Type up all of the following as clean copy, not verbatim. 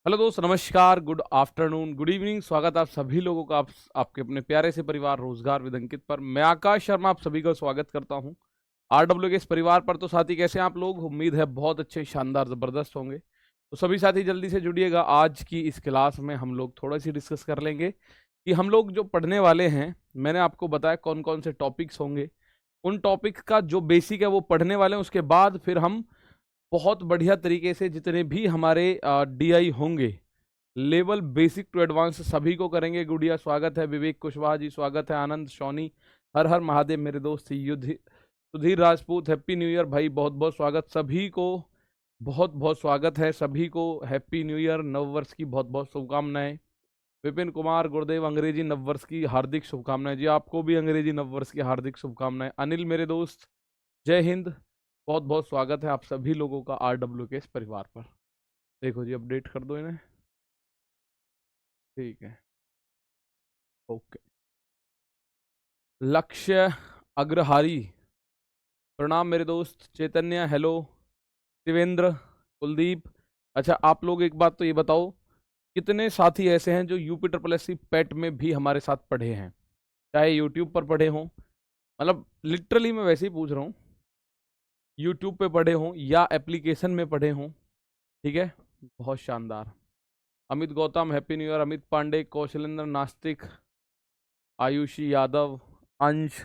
Hello दोस्त, नमस्कार, good afternoon, good evening. स्वागत आप सभी लोगों का आपके अपने प्यारे से परिवार रोजगार विद अंकित पर। मैं आकाश शर्मा आप सभी का स्वागत करता हूं आरडब्ल्यू के इस परिवार पर। तो साथी कैसे हैं आप लोग? उम्मीद है बहुत अच्छे, शानदार, जबरदस्त होंगे। तो सभी साथी जल्दी से जुड़िएगा। आज की इस क्लास में हम लोग थोड़ा सी डिस्कस कर लेंगे कि हम लोग जो पढ़ने वाले हैं, मैंने आपको बताया कौन कौन से टॉपिक्स होंगे। उन टॉपिक का जो बेसिक है वो पढ़ने वाले हैं। उसके बाद फिर हम बहुत बढ़िया तरीके से जितने भी हमारे डीआई होंगे, लेवल बेसिक टू एडवांस, सभी को करेंगे। गुड़िया स्वागत है, विवेक कुशवाहा जी स्वागत है, आनंद सोनी, हर हर महादेव मेरे दोस्त, युद्ध Sudhir Rajput, happy new year भाई, बहुत बहुत स्वागत सभी को, बहुत बहुत स्वागत है सभी को। हैप्पी न्यू ईयर, नववर्ष की बहुत बहुत शुभकामनाएं। विपिन कुमार गुरुदेव, अंग्रेजी नववर्ष की हार्दिक शुभकामनाएं जी। आपको भी अंग्रेजी नववर्ष की हार्दिक शुभकामनाएं। अनिल मेरे दोस्त, जय हिंद, बहुत बहुत स्वागत है आप सभी लोगों का आरडब्ल्यू के इस परिवार पर। देखो जी, अपडेट कर दो इन्हें, ठीक है, ओके। लक्ष्य अग्रहारी, प्रणाम मेरे दोस्त। चैतन्य, हेलो। शिवेंद्र, कुलदीप। अच्छा, आप लोग एक बात तो ये बताओ, कितने साथी ऐसे हैं जो यूपी ट्रिपल एस सी पेट में भी हमारे साथ पढ़े हैं? चाहे यूट्यूब पर पढ़े हों, मतलब लिटरली मैं वैसे ही पूछ रहा हूँ, यूट्यूब पे पढ़े हों या एप्लीकेशन में पढ़े हों, ठीक है, बहुत शानदार। Amit Gautam, happy new year. Amit Pandey, Kaushalendra Nastik, Ayushi Yadav, Ansh,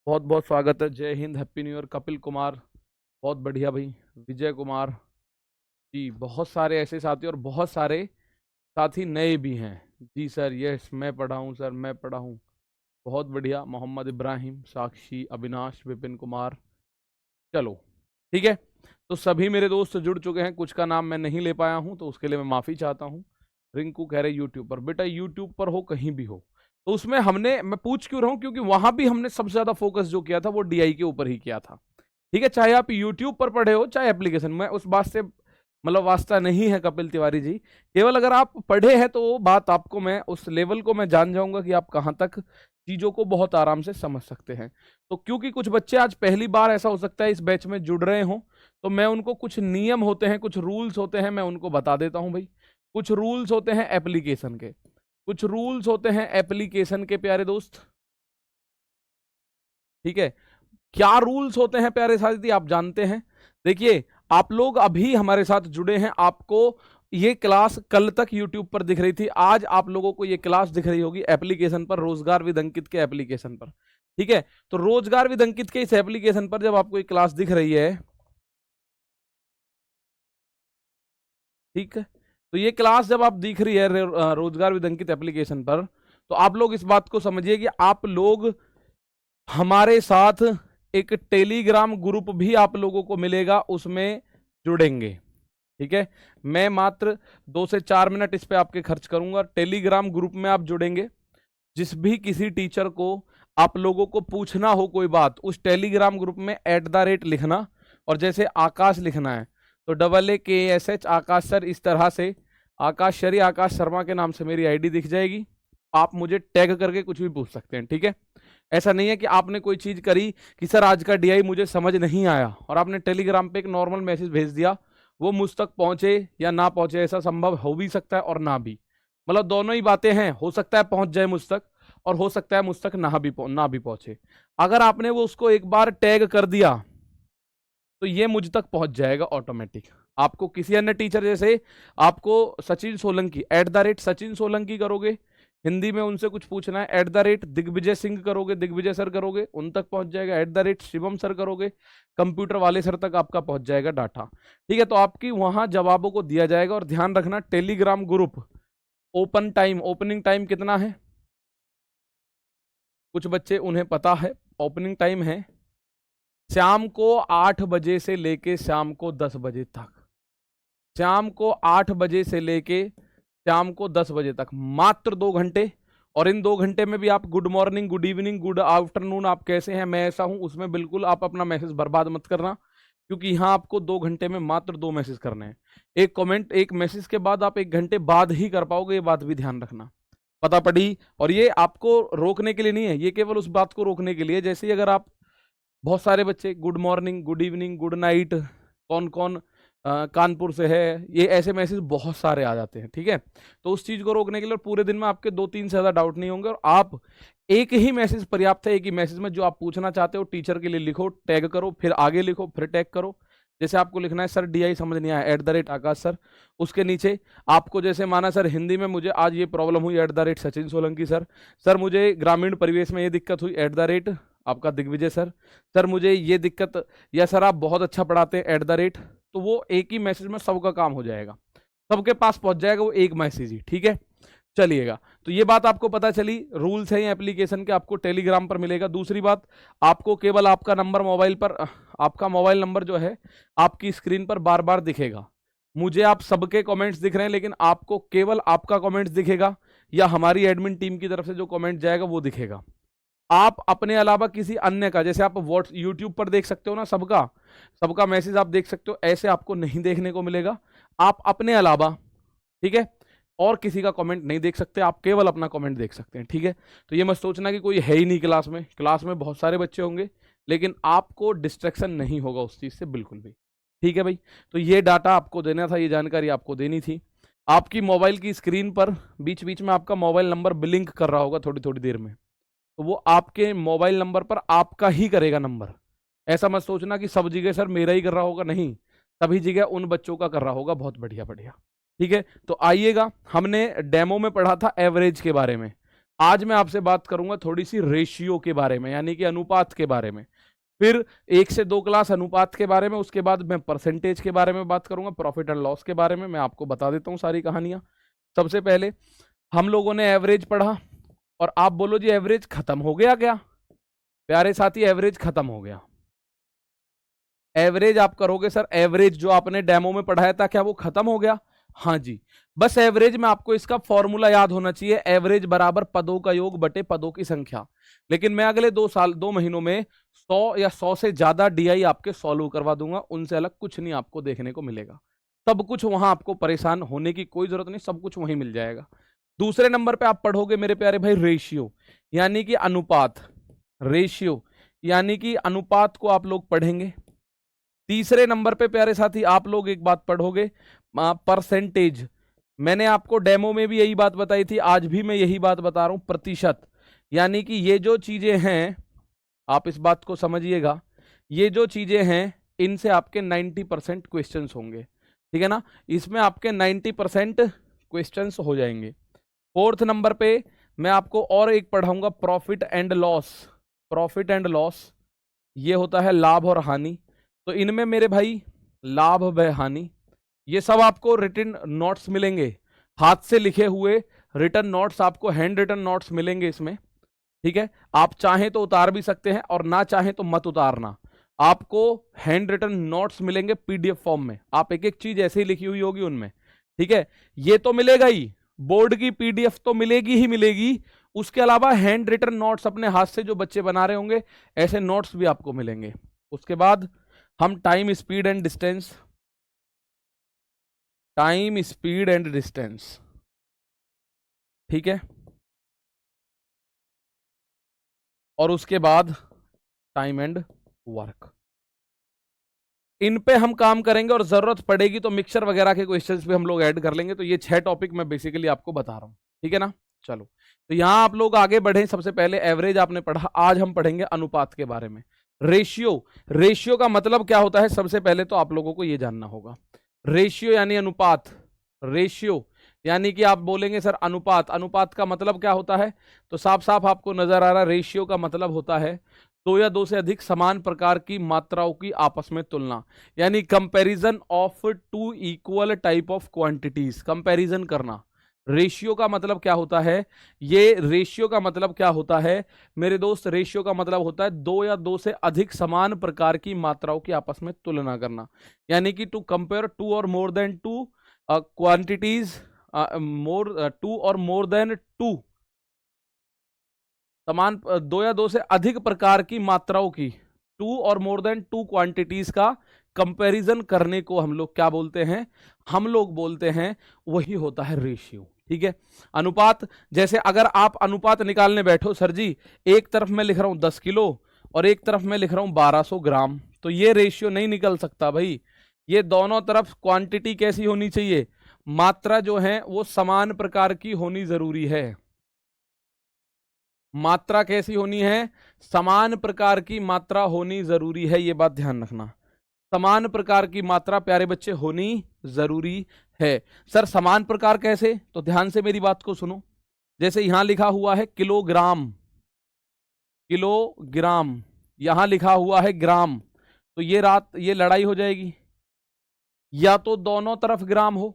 बहुत बहुत स्वागत है, जय हिंद, happy new year. Kapil Kumar, बहुत बढ़िया भाई। विजय कुमार जी, बहुत सारे ऐसे साथी और बहुत सारे साथी नए भी हैं जी। सर यस, मैं पढ़ा हूँ सर, मैं पढ़ा हूँ, बहुत बढ़िया। मोहम्मद इब्राहिम, साक्षी, अविनाश, विपिन कुमार, चलो ठीक है। तो सभी मेरे दोस्त जुड़ चुके हैं। कुछ का नाम मैं नहीं ले पाया हूं तो उसके लिए मैं माफी चाहता हूं। रिंकू कह रहे यूट्यूब पर, बेटा यूट्यूब पर हो कहीं भी हो, तो उसमें हमने, मैं पूछ क्यों रहा हूं, क्योंकि वहां भी हमने सबसे ज्यादा फोकस जो किया था वो डीआई के ऊपर ही किया था, ठीक है। चाहे आप यूट्यूब पर पढ़े हो चाहे एप्लीकेशन में, उस बात से मतलब वास्ता नहीं है कपिल तिवारी जी। केवल अगर आप पढ़े हैं तो वो बात आपको, मैं उस लेवल को मैं जान जाऊंगा कि आप कहाँ तक चीजों को बहुत आराम से समझ सकते हैं। तो क्योंकि कुछ बच्चे आज पहली बार, ऐसा हो सकता है, इस बैच में जुड़ रहे हों, तो मैं उनको, कुछ नियम होते हैं, कुछ रूल्स होते हैं, मैं उनको बता देता हूं भाई। कुछ रूल्स होते हैं एप्लीकेशन के, कुछ रूल्स होते हैं एप्लीकेशन के प्यारे दोस्त, ठीक है। क्या रूल्स होते हैं प्यारे साथी, आप जानते हैं? देखिए, आप लोग अभी हमारे साथ जुड़े हैं, आपको ये क्लास कल तक YouTube पर दिख रही थी, आज आप लोगों को ये क्लास दिख रही होगी एप्लीकेशन पर, रोजगार विद अंकित के एप्लीकेशन पर, ठीक है। तो रोजगार विद अंकित के इस एप्लीकेशन पर जब आपको ये क्लास दिख रही है, ठीक है, तो ये क्लास जब आप दिख रही है रोजगार विद अंकित एप्लीकेशन पर, तो आप लोग इस बात को समझिए कि आप लोग हमारे साथ एक टेलीग्राम ग्रुप भी आप लोगों को मिलेगा, उसमें जुड़ेंगे, ठीक है। मैं मात्र 2 से 4 मिनट इस पे आपके खर्च करूंगा। टेलीग्राम ग्रुप में आप जुड़ेंगे, जिस भी किसी टीचर को आप लोगों को पूछना हो कोई बात, उस टेलीग्राम ग्रुप में @ लिखना, और जैसे आकाश लिखना है तो AAKSH आकाश सर, इस तरह से आकाश शरी, आकाश शर्मा के नाम से मेरी आईडी दिख जाएगी। आप मुझे टैग करके कुछ भी पूछ सकते हैं, ठीक है। ऐसा नहीं है कि आपने कोई चीज करी कि सर आज का डीआई मुझे समझ नहीं आया और आपने टेलीग्राम पे एक नॉर्मल मैसेज भेज दिया, वो मुझ तक पहुंचे या ना पहुंचे, ऐसा संभव हो भी सकता है और ना भी, मतलब दोनों ही बातें हैं। हो सकता है पहुंच जाए मुझ तक, और हो सकता है मुझ तक ना भी पहुंचे। अगर आपने वो उसको एक बार टैग कर दिया तो ये मुझ तक पहुंच जाएगा ऑटोमेटिक। आपको किसी अन्य टीचर, जैसे आपको सचिन सोलंकी @सचिन सोलंकी करोगे, हिंदी में उनसे कुछ पूछना है @दिग्विजय सिंह करोगे, दिग्विजय सर करोगे, उन तक पहुंच जाएगा। शिवम सर करोगे, कंप्यूटर वाले सर तक आपका पहुंच जाएगा डाटा, ठीक है। तो आपकी वहां जवाबों को दिया जाएगा। और ध्यान रखना, टेलीग्राम ग्रुप ओपनिंग टाइम कितना है? कुछ बच्चे उन्हें पता है, ओपनिंग टाइम है शाम को 8 बजे से लेके शाम को 10 बजे तक। शाम को 8 बजे से लेके शाम को 10 बजे तक, मात्र 2 घंटे। और इन 2 घंटे में भी आप good morning, good evening, good afternoon, आप कैसे हैं, मैं ऐसा हूं, उसमें बिल्कुल आप अपना मैसेज बर्बाद मत करना, क्योंकि यहां आपको 2 घंटे में मात्र 2 मैसेज करने हैं। एक कमेंट, एक मैसेज के बाद आप 1 घंटे बाद ही कर पाओगे, ये बात भी ध्यान रखना। पता पड़ी? और ये आपको रोकने के लिए नहीं है, ये केवल उस बात को रोकने के लिए, जैसे ही अगर आप, बहुत सारे बच्चे good morning, good evening, good night, कौन कौन कानपुर से है, ये ऐसे मैसेज बहुत सारे आ जाते हैं। ठीक है, तो उस चीज़ को रोकने के लिए पूरे दिन में आपके 2-3 से ज़्यादा डाउट नहीं होंगे, और आप एक ही मैसेज पर्याप्त है। एक ही मैसेज में जो आप पूछना चाहते हो टीचर के लिए लिखो, टैग करो, फिर आगे लिखो, फिर टैग करो। जैसे आपको लिखना है सर DI समझ नहीं आया @आकाश सर, उसके नीचे आपको जैसे माना सर हिंदी में मुझे आज ये प्रॉब्लम हुई @सचिन सोलंकी सर, सर मुझे ग्रामीण परिवेश में ये दिक्कत हुई आपका दिग्विजय सर, सर मुझे ये दिक्कत, या सर आप बहुत अच्छा पढ़ाते हैं तो वो एक ही मैसेज में सबका काम हो जाएगा, सबके पास पहुंच जाएगा वो एक मैसेज ही। ठीक है, चलिएगा, तो ये बात आपको पता चली, रूल्स है एप्लीकेशन के, आपको टेलीग्राम पर मिलेगा। दूसरी बात, आपको केवल आपका नंबर मोबाइल पर, आपका मोबाइल नंबर जो है आपकी स्क्रीन पर बार बार दिखेगा। मुझे आप सबके कमेंट्स दिख रहे हैं, लेकिन आपको केवल आपका कमेंट्स दिखेगा या हमारी एडमिन टीम की तरफ से जो कमेंट जाएगा वो दिखेगा। आप अपने अलावा किसी अन्य का, जैसे आप यूट्यूब पर देख सकते हो ना, सबका मैसेज आप देख सकते हो, ऐसे आपको नहीं देखने को मिलेगा। आप अपने अलावा, ठीक है, और किसी का कमेंट नहीं देख सकते, आप केवल अपना कमेंट देख सकते हैं। ठीक है, तो ये मत सोचना कि कोई है ही नहीं क्लास में बहुत सारे बच्चे होंगे, लेकिन आपको डिस्ट्रैक्शन नहीं होगा उस चीज़ से बिल्कुल भी। ठीक है भाई, तो ये डाटा आपको देना था, ये जानकारी आपको देनी थी। आपकी मोबाइल की स्क्रीन पर बीच बीच में आपका मोबाइल नंबर ब्लिंक कर रहा होगा थोड़ी थोड़ी देर में, तो वो आपके मोबाइल नंबर पर आपका ही करेगा नंबर। ऐसा मत सोचना कि सब जगह सर मेरा ही कर रहा होगा, नहीं, सभी जगह उन बच्चों का कर रहा होगा। बहुत बढ़िया बढ़िया, ठीक है। तो आइएगा, हमने डेमो में पढ़ा था एवरेज के बारे में, आज मैं आपसे बात करूंगा थोड़ी सी रेशियो के बारे में, यानी कि अनुपात के बारे में। फिर 1 से 2 क्लास अनुपात के बारे में, उसके बाद मैं परसेंटेज के बारे में बात करूंगा, प्रॉफिट एंड लॉस के बारे में मैं आपको बता देता हूं सारी कहानियां। सबसे पहले हम लोगों ने एवरेज पढ़ा, और आप बोलो जी एवरेज खत्म हो गया क्या? प्यारे साथी, एवरेज खत्म हो गया। एवरेज आप करोगे सर, एवरेज जो आपने डेमो में पढ़ाया था क्या वो खत्म हो गया? हाँ जी, बस एवरेज में आपको इसका फॉर्मूला याद होना चाहिए, एवरेज बराबर पदों का योग बटे पदों की संख्या। लेकिन मैं अगले 2 महीनों में 100 या 100 से ज्यादा DI आपके सॉल्व करवा दूंगा, उनसे अलग कुछ नहीं आपको देखने को मिलेगा। सब कुछ वहां, आपको परेशान होने की कोई जरूरत नहीं, सब कुछ वहीं मिल जाएगा। दूसरे नंबर पे आप पढ़ोगे मेरे प्यारे भाई रेशियो, यानी कि अनुपात। रेशियो यानी कि अनुपात को आप लोग पढ़ेंगे। तीसरे नंबर पे प्यारे साथी आप लोग एक बात पढ़ोगे, परसेंटेज। मैंने आपको डेमो में भी यही बात बताई थी, आज भी मैं यही बात बता रहा हूं, प्रतिशत। यानी कि ये जो चीजें हैं, आप इस बात को समझिएगा, ये जो चीजें हैं इनसे आपके 90% क्वेश्चंस होंगे, ठीक है ना, इसमें आपके 90% क्वेश्चंस हो जाएंगे। फोर्थ नंबर पे मैं आपको और एक पढ़ाऊंगा, profit and loss. Profit and loss ये होता है लाभ और हानि। तो इनमें मेरे भाई लाभ व हानि, ये सब आपको रिटन नोट्स मिलेंगे, हाथ से लिखे हुए रिटन नोट्स, आपको हैंड रिटन नोट्स मिलेंगे इसमें। ठीक है, आप चाहें तो उतार भी सकते हैं, और ना चाहें तो मत उतारना। आपको हैंड रिटन नोट्स मिलेंगे PDF फॉर्म में, आप एक एक चीज ऐसे ही लिखी हुई होगी उनमें। ठीक है, ये तो मिलेगा ही, बोर्ड की PDF तो मिलेगी ही मिलेगी, उसके अलावा हैंड रिटन नोट्स अपने हाथ से जो बच्चे बना रहे होंगे ऐसे नोट्स भी आपको मिलेंगे। उसके बाद हम time speed and distance, time speed and distance, ठीक है, और उसके बाद टाइम एंड वर्क, इन पे हम काम करेंगे, और जरूरत पड़ेगी तो मिक्सचर वगैरह के क्वेश्चंस भी हम लोग ऐड कर लेंगे। तो ये 6 टॉपिक मैं बेसिकली आपको बता रहा हूं, ठीक है ना। चलो, तो यहां आप लोग आगे बढ़े। सबसे पहले एवरेज आपने पढ़ा, आज हम पढ़ेंगे अनुपात के बारे में। रेशियो, रेशियो का मतलब क्या होता है, सबसे पहले तो आप लोगों को यह जानना होगा। रेशियो यानी अनुपात, रेशियो यानी कि आप बोलेंगे सर अनुपात, अनुपात का मतलब क्या होता है, तो साफ साफ आपको नजर आ रहा है, रेशियो का मतलब होता है 2 या 2 से अधिक समान प्रकार की मात्राओं की आपस में तुलना, यानी comparison of 2 equal type of quantities, comparison करना। रेशियो का मतलब क्या होता है, ये रेशियो का मतलब क्या होता है मेरे दोस्त, रेशियो का मतलब होता है 2 या 2 से अधिक समान प्रकार की मात्राओं की आपस में तुलना करना, यानी कि टू कंपेयर 2 और मोर देन 2 क्वांटिटीज, टू और मोर देन 2 समान 2 या 2 से अधिक प्रकार की मात्राओं की, 2 और मोर देन 2 क्वांटिटीज का कंपैरिजन करने को हम लोग क्या बोलते हैं, हम लोग बोलते हैं वही होता है रेशियो। ठीक है, अनुपात, जैसे अगर आप अनुपात निकालने बैठो, सर जी एक तरफ मैं लिख रहा हूं 10 किलो और एक तरफ मैं लिख रहा हूं 1200 ग्राम, तो ये रेशियो नहीं निकल सकता भाई। ये दोनों तरफ क्वांटिटी कैसी होनी चाहिए, मात्रा जो है वो समान प्रकार की होनी जरूरी है। मात्रा कैसी होनी है, समान प्रकार की मात्रा होनी जरूरी है, ये बात ध्यान रखना। समान प्रकार की मात्रा प्यारे बच्चे होनी जरूरी है। सर समान प्रकार कैसे, तो ध्यान से मेरी बात को सुनो। जैसे यहां लिखा हुआ है किलोग्राम, किलोग्राम, यहां लिखा हुआ है ग्राम, तो ये लड़ाई हो जाएगी। या तो दोनों तरफ ग्राम हो,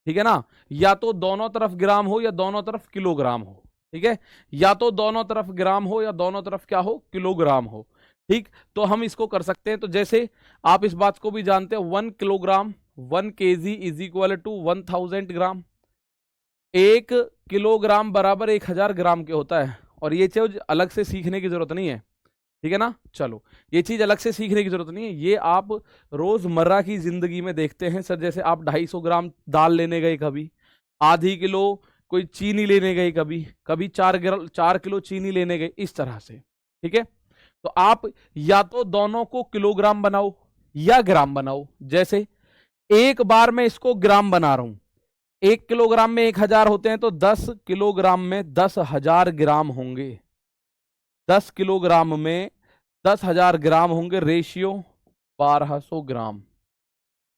ठीक है ना, या तो दोनों तरफ ग्राम हो या दोनों तरफ किलोग्राम हो, ठीक है, या तो दोनों तरफ ग्राम हो या दोनों तरफ क्या हो, किलोग्राम हो। ठीक, तो हम इसको कर सकते हैं। तो जैसे आप इस बात को भी जानते हैं 1 kilogram 1 kg is equal to 1000 gram. 1 kilogram बराबर 1000 ग्राम के होता है। और ये चीज अलग से सीखने की जरूरत नहीं है, ठीक है ना। चलो, ये चीज अलग से सीखने की जरूरत नहीं है, ये आप रोजमर्रा की जिंदगी में देखते हैं। सर जैसे आप 250 ग्राम दाल लेने गए, कभी आधी किलो कोई चीनी लेने गए, कभी कभी 4 किलो चीनी लेने गए, इस तरह से, ठीक है। तो आप या तो दोनों को किलोग्राम बनाओ या ग्राम बनाओ। जैसे एक बार मैं इसको ग्राम बना रहा हूं, 1 किलोग्राम में 1000 होते हैं, तो 10 किलोग्राम में 10,000 ग्राम होंगे। 10 किलोग्राम में 10,000 ग्राम होंगे, रेशियो 1200 ग्राम।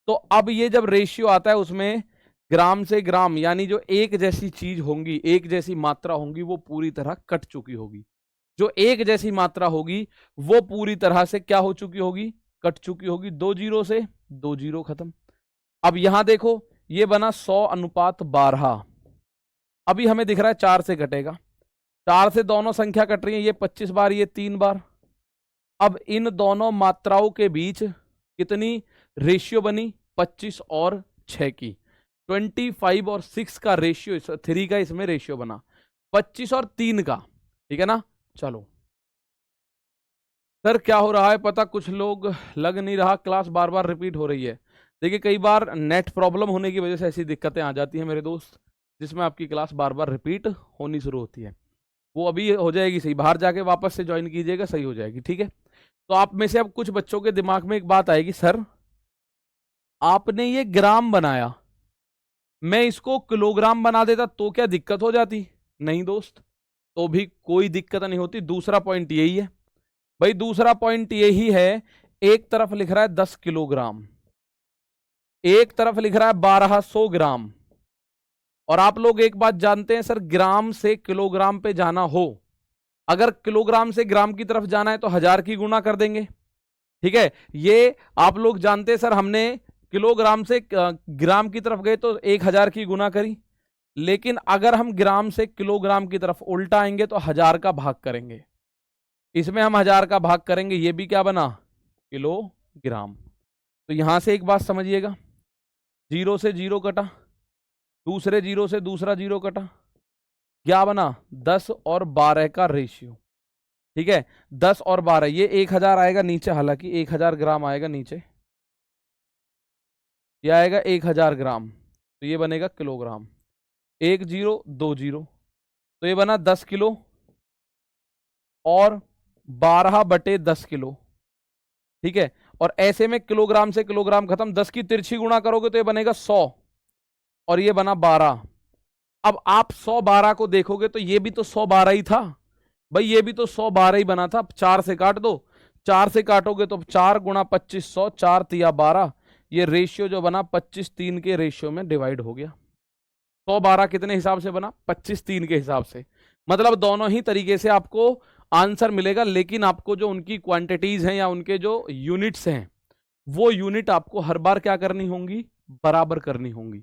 तो अब ये जब रेशियो आता है उसमें ग्राम से ग्राम, यानी जो एक जैसी चीज होंगी, एक जैसी मात्रा होंगी, वो पूरी तरह कट चुकी होगी। जो एक जैसी मात्रा होगी वो पूरी तरह से क्या हो चुकी होगी, कट चुकी होगी। 2 जीरो से 2 जीरो खत्म। अब यहां देखो ये बना 100:12। अभी हमें दिख रहा है 4 से कटेगा, 4 से दोनों संख्या कट रही है, ये 25 बार, ये 3 बार। अब इन दोनों मात्राओं के बीच कितनी रेशियो बनी, 25 और 6 की। 25 और 6 का रेशियो, 3 का इसमें रेशियो बना, 25 और 3 का, ठीक है ना। चलो सर क्या हो रहा है पता, कुछ लोग लग नहीं रहा, क्लास बार बार रिपीट हो रही है। देखिए कई बार नेट प्रॉब्लम होने की वजह से ऐसी दिक्कतें आ जाती हैं मेरे दोस्त, जिसमें आपकी क्लास बार बार रिपीट होनी शुरू होती है। वो अभी हो जाएगी सही, बाहर जाके वापस से ज्वाइन कीजिएगा, सही हो जाएगी, ठीक है। तो आप में से अब कुछ बच्चों के दिमाग में एक बात आएगी, सर आपने ये ग्राम बनाया, मैं इसको किलोग्राम बना देता तो क्या दिक्कत हो जाती। नहीं दोस्त, तो भी कोई दिक्कत नहीं होती। दूसरा पॉइंट यही है भाई, दूसरा पॉइंट यही है, एक तरफ लिख रहा है 10 किलोग्राम, एक तरफ लिख रहा है 1200 ग्राम। और आप लोग एक बात जानते हैं सर, ग्राम से किलोग्राम पे जाना हो, अगर किलोग्राम से ग्राम की तरफ जाना है तो 1000 की गुणा कर देंगे, ठीक है। ये आप लोग जानते हैं सर, हमने किलोग्राम से ग्राम की तरफ गए तो 1000 की गुणा करी। लेकिन अगर हम ग्राम से किलोग्राम की तरफ उल्टा आएंगे तो 1000 का भाग करेंगे, इसमें हम 1000 का भाग करेंगे, ये भी क्या बना, किलोग्राम। तो यहां से एक बात समझिएगा, 0 से 0 कटा, दूसरे 0 से दूसरा 0 कटा, क्या बना, 10 और 12 का रेशियो, ठीक है। 10 और 12, ये 1000 आएगा नीचे, हालांकि 1000 ग्राम आएगा नीचे, ये आएगा 1000 ग्राम, तो ये बनेगा किलोग्राम। 1 0 2 0, तो ये बना 10 किलो और 12/10 किलो, ठीक है। और ऐसे में किलोग्राम से किलोग्राम खत्म, 10 की तिरछी गुणा करोगे तो ये बनेगा 100, और ये बना 12। अब आप 112 को देखोगे तो ये भी तो 112 ही था भाई, ये भी तो 112 ही बना था। 4 से काट दो, 4 से काटोगे तो 4 गुणा 25 100, 4 तिया 12, ये रेशियो जो बना 25:3 के रेशियो में डिवाइड हो गया। 112 कितने हिसाब से बना, 25:3 के हिसाब से। मतलब दोनों ही तरीके से आपको आंसर मिलेगा, लेकिन आपको जो उनकी क्वांटिटीज हैं या उनके जो यूनिट्स हैं, वो यूनिट आपको हर बार क्या करनी होंगी, बराबर करनी होंगी।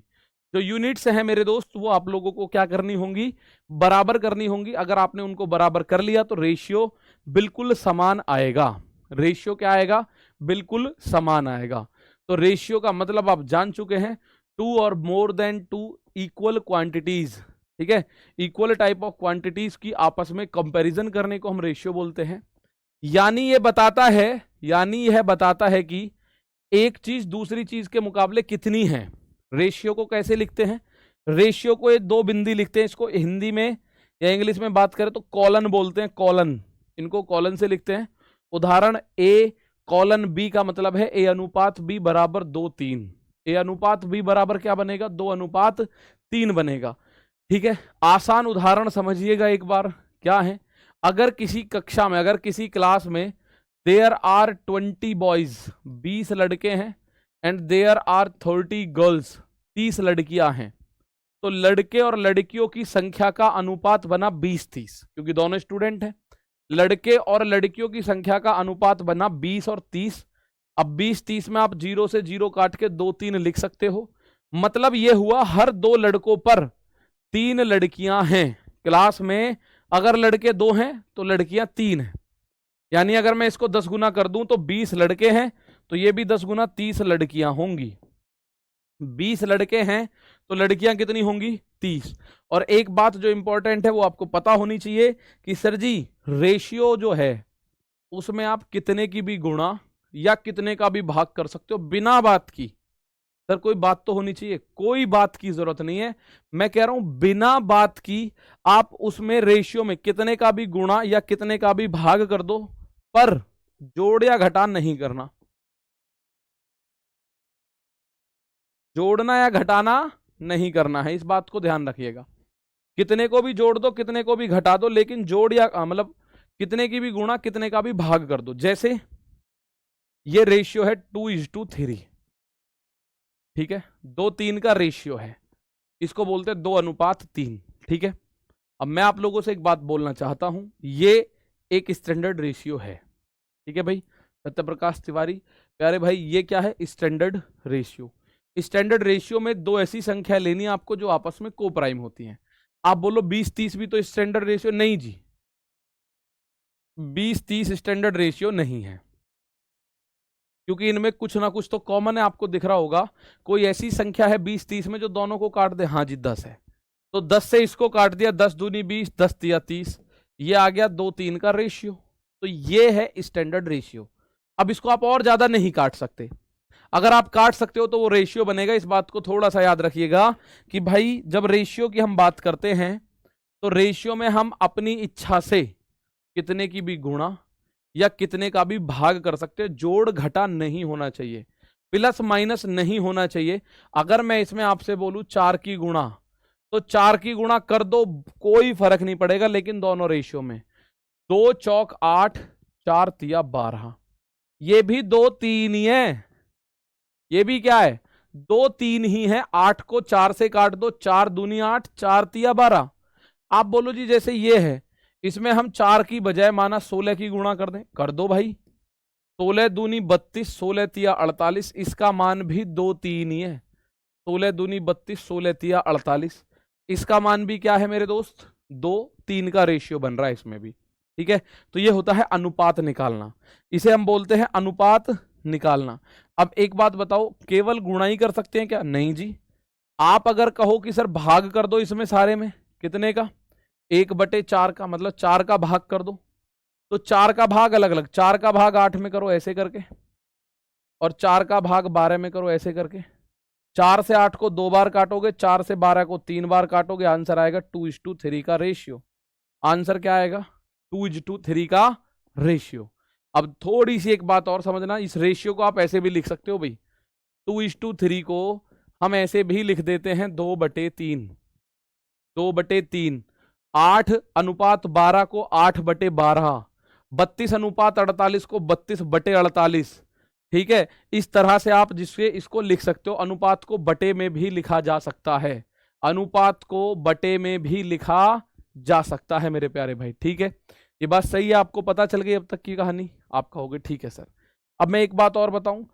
जो यूनिट्स हैं मेरे दोस्त, वो आप लोगों को क्या करनी होंगी, बराबर करनी होंगी। अगर आपने उनको बराबर कर लिया तो रेशियो बिल्कुल समान आएगा। रेशियो क्या आएगा, बिल्कुल समान आएगा। तो रेशियो का मतलब आप जान चुके हैं, 2 और मोर देन 2 इक्वल क्वांटिटीज, ठीक है, इक्वल टाइप ऑफ क्वांटिटीज की आपस में कंपैरिजन करने को हम रेशियो बोलते हैं। यानी यह बताता है कि एक चीज दूसरी चीज के मुकाबले कितनी है। रेशियो को कैसे लिखते हैं, रेशियो को ये 2 बिंदी लिखते हैं, इसको हिंदी में या इंग्लिश में बात करें तो कॉलन बोलते हैं, कॉलन, इनको कॉलन से लिखते हैं। उदाहरण A, कॉलन बी का मतलब है ए अनुपात बी बराबर 2:3। ए अनुपात बी बराबर क्या बनेगा? 2:3 बनेगा। ठीक है, आसान उदाहरण समझिएगा एक बार। क्या है? अगर किसी कक्षा में, अगर किसी क्लास में देयर आर 20 बॉयज, 20 लड़के हैं, एंड देयर आर 30 गर्ल्स, 30 लड़कियां हैं, तो लड़के और लड़कियों की संख्या का अनुपात बना 20-30, क्योंकि दोनों स्टूडेंट हैं। लड़के और लड़कियों की संख्या का अनुपात बना 20 और 30। अब 20-30 में आप 0 से 0 काट के 2-3 लिख सकते हो। मतलब ये हुआ हर 2 लड़कों पर 3 लड़कियां हैं। क्लास में अगर लड़के 2 हैं तो लड़कियां 3 हैं। यानी अगर मैं इसको 10 गुना कर दूं तो 20 लड़के हैं, तो ये भी 10 गुना 30 लड़कियां होंगी। 20 लड़के हैं तो लड़कियां कितनी होंगी? 30। और एक बात जो इंपॉर्टेंट है वो आपको पता होनी चाहिए कि सर जी रेशियो जो है उसमें आप कितने की भी गुणा या कितने का भी भाग कर सकते हो बिना बात की। सर कोई बात तो होनी चाहिए, कोई बात की जरूरत नहीं है। मैं कह रहा हूं बिना बात की आप उसमें रेशियो में कितने का भी गुणा या कितने का भी भाग कर दो, पर जोड़ या घटा नहीं करना। जोड़ना या घटाना नहीं करना है, इस बात को ध्यान रखिएगा। कितने को भी जोड़ दो, कितने को भी घटा दो, लेकिन जोड़ या मतलब कितने की भी गुणा कितने का भी भाग कर दो। जैसे ये रेशियो है 2:3, ठीक है, 2:3 का रेशियो है, इसको बोलते हैं 2:3। ठीक है, अब मैं आप लोगों से एक बात बोलना चाहता हूं, ये एक स्टैंडर्ड रेशियो है। ठीक है भाई सत्य प्रकाश तिवारी प्यारे भाई, ये क्या है? Standard ratio. स्टैंडर्ड रेशियो में 2 ऐसी संख्या लेनी है आपको जो आपस में को प्राइम होती हैं। आप बोलो 20-30 भी तो स्टैंडर्ड रेशियो नहीं जी, 20-30 स्टैंडर्ड रेशियो नहीं है, क्योंकि इनमें कुछ ना कुछ तो कॉमन है। आपको दिख रहा होगा कोई ऐसी संख्या है 20-30 में जो दोनों को काट दे। हाँ जी 10 है, तो 10 से इसको काट दिया, 10 दूनी 20, 10 तिया 30, ये आ गया 2:3 का रेशियो। तो ये है स्टैंडर्ड रेशियो। अब इसको आप और ज्यादा नहीं काट सकते। अगर आप काट सकते हो तो वो रेशियो बनेगा। इस बात को थोड़ा सा याद रखिएगा कि भाई जब रेशियो की हम बात करते हैं तो रेशियो में हम अपनी इच्छा से कितने की भी गुणा या कितने का भी भाग कर सकते हैं। जोड़ घटा नहीं होना चाहिए, प्लस माइनस नहीं होना चाहिए। अगर मैं इसमें आपसे बोलूं 4 की गुणा, तो 4 की गुणा कर दो, कोई फर्क नहीं पड़ेगा, लेकिन दोनों रेशियो में 2 चौक 8, 4 तिया 12, ये भी 2-3 ही है। ये भी क्या है? 2-3 ही है। 8 को 4 से काट दो, 4 दूनी 8, 4 तिया 12। आप बोलो जी जैसे ये है, इसमें हम 4 की बजाय माना 16 की गुणा कर दें, कर दो भाई। 16 दूनी 32, 16 तिया 48, इसका मान भी 2-3 ही है। 16 दूनी 32, 16 तिया 48, इसका मान भी क्या है मेरे दोस्त? 2-3 का रेशियो बन रहा है इसमें भी। ठीक है, तो ये होता है अनुपात निकालना, इसे हम बोलते हैं अनुपात निकालना। अब एक बात बताओ, केवल गुणा ही कर सकते हैं क्या? नहीं जी। आप अगर कहो कि सर भाग कर दो इसमें सारे में, कितने का? 1/4 का, मतलब 4 का भाग कर दो, तो 4 का भाग अलग अलग, 4 का भाग 8 में करो ऐसे करके, और 4 का भाग 12 में करो ऐसे करके। 4 से 8 को 2 बार काटोगे, 4 से 12 को 3 बार काटोगे, आंसर आएगा 2:3 का रेशियो। आंसर क्या आएगा? 2:3 का रेशियो। अब थोड़ी सी एक बात और समझना, इस रेशियो को आप ऐसे भी लिख सकते हो भाई, 2:3 को हम ऐसे भी लिख देते हैं 2/3। 2/3, 8:12 को 8/12, 32:48 को 32/48। ठीक है, इस तरह से आप जिससे इसको लिख सकते हो। अनुपात को बटे में भी लिखा जा सकता है, अनुपात को बटे में भी लिखा जा सकता है मेरे प्यारे भाई। ठीक है, ये बात सही है, आपको पता चल गई अब तक की कहानी? आप कहोगे ठीक है सर। अब मैं एक बात और बताऊं,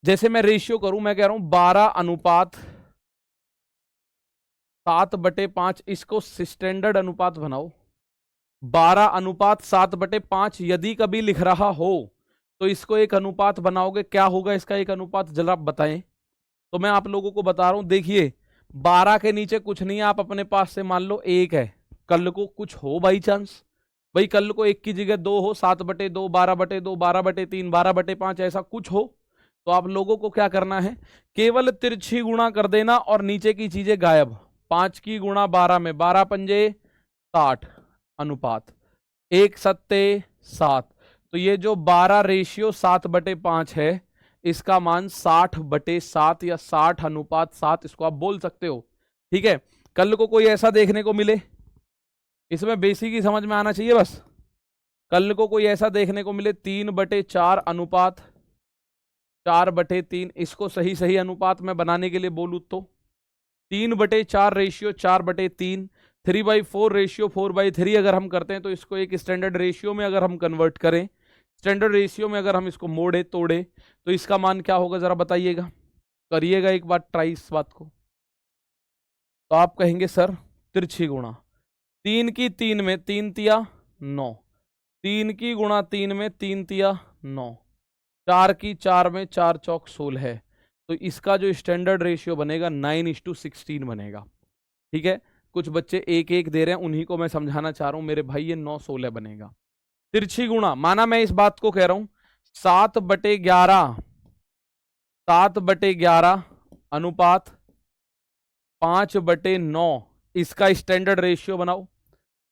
जैसे मैं रेशियो करूं, मैं कह रहा हूं 12:7/5, इसको स्टैंडर्ड अनुपात बनाओ। 12:7/5 यदि कभी लिख रहा हो तो इसको एक अनुपात बनाओगे, क्या होगा इसका एक अनुपात? जरा आप बताएं। तो मैं आप लोगों को बता रहा हूं, देखिए 12 के नीचे कुछ नहीं है, आप अपने पास से मान लो 1 है, कल को कुछ हो बाई चांस, भाई कल को 1 की जगह 2 हो, 7/2, 12/2, 12/3, 12/5, ऐसा कुछ हो, तो आप लोगों को क्या करना है? केवल तिरछी गुणा कर देना और नीचे की चीजें गायब। 5 की गुणा 12 में, 12 पंजे 60, अनुपात 1 सत्ते 7, तो ये जो 12:7/5 है, इसका मान 60/7 या 60:7 इसको आप बोल सकते हो। ठीक है, कल को कोई ऐसा देखने को मिले, इसमें बेसिक ही समझ में आना चाहिए बस। कल को कोई ऐसा देखने को मिले 3/4 अनुपात 4/3, इसको सही सही अनुपात में बनाने के लिए बोलूँ तो 3/4 रेशियो 4/3, 3/4 रेशियो 4/3 अगर हम करते हैं तो इसको एक स्टैंडर्ड रेशियो में अगर हम कन्वर्ट करें, स्टैंडर्ड रेशियो में अगर हम इसको मोड़े तोड़े तो इसका मान क्या होगा जरा बताइएगा, करिएगा एक बार ट्राई इस बात को। तो आप कहेंगे सर तिरछी गुणा 3 की 3 में 3 तिया 9, 3 की गुणा 3 में 3 तिया 9, 4 की 4 में 4 चौक 16 है, तो इसका जो स्टैंडर्ड रेशियो बनेगा 9:16 बनेगा। ठीक है, कुछ बच्चे एक एक दे रहे हैं, उन्हीं को मैं समझाना चाह रहा हूं मेरे भाई, ये 9/16 बनेगा। तिरछी गुणा माना मैं इस बात को कह रहा हूं 7/11 अनुपात 5/9, इसका स्टैंडर्ड रेशियो बनाओ।